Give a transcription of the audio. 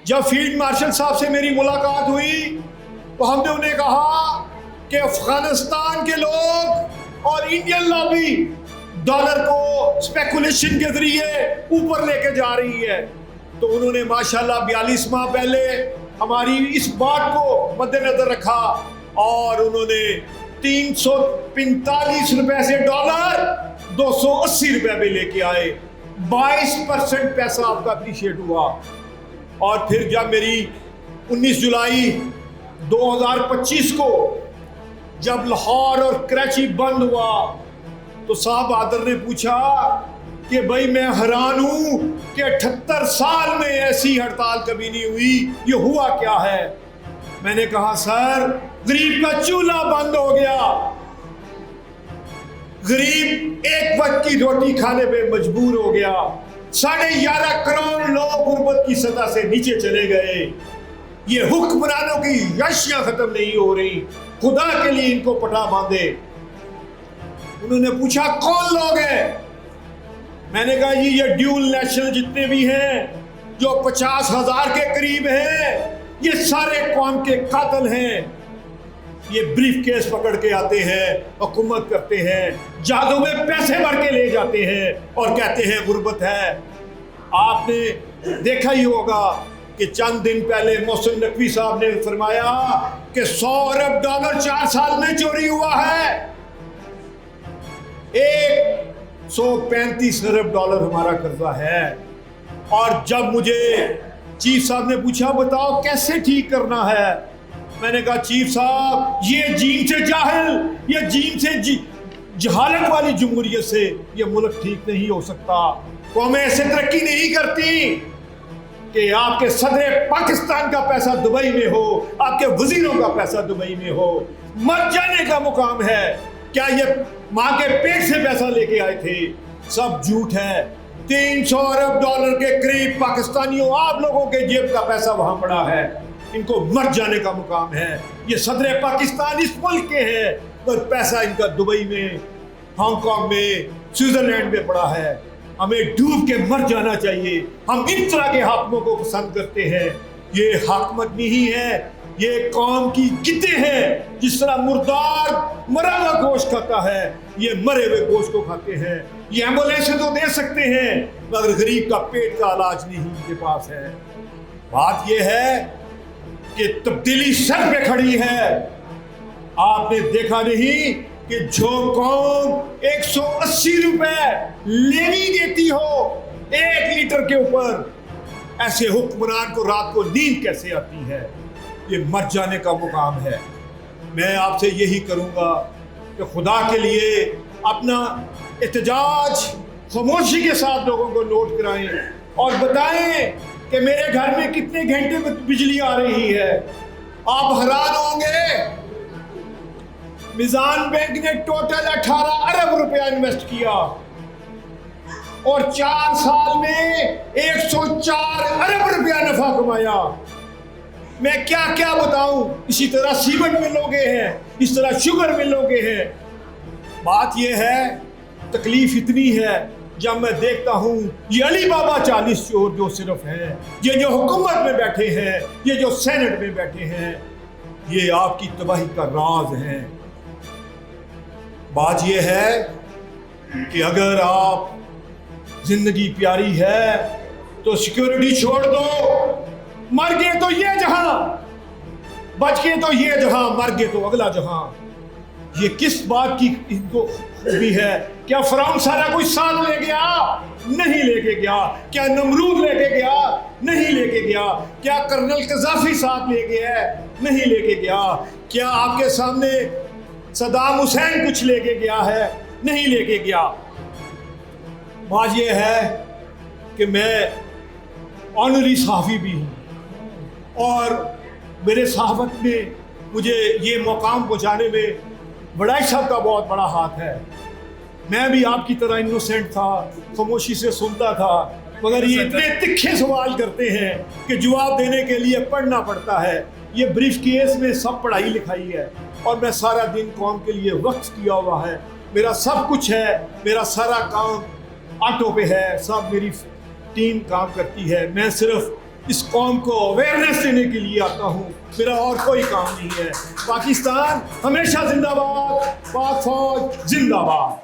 جب field marshal صاحب سے میری ملاقات ہوئی تو ہم نے انہیں کہا کہ افغانستان کے لوگ اور انڈین لابی ڈالر کو اسپیکولیشن کے ذریعے اوپر لے کے جا رہی ہے. تو انہوں نے ماشاءاللہ 42 ماہ پہلے ہماری اس بات کو مد نظر رکھا اور انہوں نے 345 روپے سے ڈالر 280 روپے میں لے کے آئے. 22% پیسہ آپ کا اپریشیٹ ہوا. اور پھر جب میری 19 جولائی 2025 کو جب لاہور اور کراچی بند ہوا تو صاحب عادل نے پوچھا کہ بھائی میں حیران ہوں کہ 78 سال میں ایسی ہڑتال کبھی نہیں ہوئی، یہ ہوا کیا ہے؟ میں نے کہا سر غریب کا چولہا بند ہو گیا، غریب ایک وقت کی روٹی کھانے پہ مجبور ہو گیا، 11.5 کروڑ لوگ غربت کی سطح سے نیچے چلے گئے. یہ حکمرانوں کی یاشیاں ختم نہیں ہو رہی، خدا کے لیے ان کو پٹا باندھے. انہوں نے پوچھا کون لوگ ہیں؟ میں نے کہا یہ ڈیول نیشنل جتنے بھی ہیں جو 50,000 کے قریب ہیں، یہ سارے قوم کے قاتل ہیں. یہ بریف کیس پکڑ کے آتے ہیں، حکومت کرتے ہیں، جہازوں میں پیسے بھر کے لے جاتے ہیں اور کہتے ہیں غربت ہے. آپ نے دیکھا ہی ہوگا کہ چند دن پہلے محسن نقوی صاحب نے فرمایا کہ 100 ارب ڈالر 4 سال میں چوری ہوا ہے. 135 ارب ڈالر ہمارا قرضہ ہے. اور جب مجھے چیف صاحب نے پوچھا بتاؤ کیسے ٹھیک کرنا ہے، میں نے کہا چیف صاحب یہ جین سے جاہل، یہ جین سے جہالت والی جمہوریت سے یہ ملک ٹھیک نہیں ہو سکتا. قومیں ایسے ترقی نہیں کرتی کہ آپ کے صدر پاکستان کا پیسہ دبئی میں ہو، آپ کے وزیروں کا پیسہ دبئی میں ہو. مر جانے کا مقام ہے. کیا یہ ماں کے پیٹ سے پیسہ لے کے آئے تھے؟ سب جھوٹ ہے. 300 ارب ڈالر کے قریب پاکستانیوں آپ لوگوں کے جیب کا پیسہ وہاں پڑا ہے. ان کو مر جانے کا مقام ہے. یہ صدر پاکستان اس ملک کے ہیں اور پیسہ ان کا دبئی میں، ہانگ کانگ میں، سوئٹزرلینڈ میں پڑا ہے. ہمیں ڈوب کے مر جانا چاہیے. ہم ان طرح کے حاکموں کو پسند کرتے ہیں. یہ حاکمت نہیں ہے، یہ قوم کی گدے ہیں. جس طرح مردار مرا ہوا گوشت کھاتا ہے، یہ مرے ہوئے گوشت کو کھاتے ہیں. یہ ایمبولینسیں تو دے سکتے ہیں مگر غریب کا پیٹ کا علاج نہیں ان کے پاس ہے. بات یہ ہے کہ تبدیلی سر پہ کھڑی ہے. آپ نے دیکھا نہیں کہ جو قوم 180 روپے لیوی دیتی ہو 1 لیٹر کے اوپر، ایسے حکمران کو رات کو نیند کیسے آتی ہے؟ یہ مر جانے کا مقام ہے. میں آپ سے یہی کروں گا کہ خدا کے لیے اپنا احتجاج خاموشی کے ساتھ لوگوں کو نوٹ کرائیں اور بتائیں کہ میرے گھر میں کتنے گھنٹے بجلی آ رہی ہے. آپ حیران ہوں گے میزان بینک نے ٹوٹل 18 ارب روپیہ انویسٹ کیا اور 4 سال میں 104 ارب روپیہ نفع کمایا. میں کیا کیا بتاؤں. اسی طرح سیمنٹ ملوں گے ہیں، اس طرح شوگر ملوں گے ہیں. بات یہ ہے تکلیف اتنی ہے جب میں دیکھتا ہوں یہ علی بابا 40 چور جو صرف ہیں، یہ جو حکومت میں بیٹھے ہیں، یہ جو سینٹ میں بیٹھے ہیں، یہ آپ کی تباہی کا راز ہیں. بات یہ ہے کہ اگر آپ زندگی پیاری ہے تو سیکیورٹی چھوڑ دو. مر گئے تو یہ جہاں، بچ گئے تو یہ جہاں، مر گئے تو اگلا جہاں. یہ کس بات کی ان کو خوبی ہے؟ کیا فرعون سارا کچھ ساتھ لے گیا؟ نہیں لے کے گیا. کیا نمرود لے کے گیا؟ نہیں لے کے گیا. کیا کرنل قذافی ساتھ لے گیا ہے؟ نہیں لے کے گیا. کیا آپ کے سامنے صدام حسین کچھ لے کے گیا ہے؟ نہیں لے کے گیا. بات یہ ہے کہ میں آنری صحافی بھی ہوں اور میرے صحافت میں مجھے یہ مقام پہنچانے میں بڑائی صاحب کا بہت بڑا ہاتھ ہے. میں بھی آپ کی طرح انوسینٹ تھا، خاموشی سے سنتا تھا، مگر یہ اتنے تکھے سوال کرتے ہیں کہ جواب دینے کے لیے پڑھنا پڑتا ہے. یہ بریف کیس میں سب پڑھائی لکھائی ہے اور میں سارا دن قوم کے لیے وقت کیا ہوا ہے. میرا سب کچھ ہے، میرا سارا کام آٹو پہ ہے، سب میری ٹیم کام کرتی ہے. میں صرف اس قوم کو اویئرنیس دینے کے لیے آتا ہوں، میرا اور کوئی کام نہیں ہے۔ پاکستان ہمیشہ زندہ باد، پاک فوج زندہ باد۔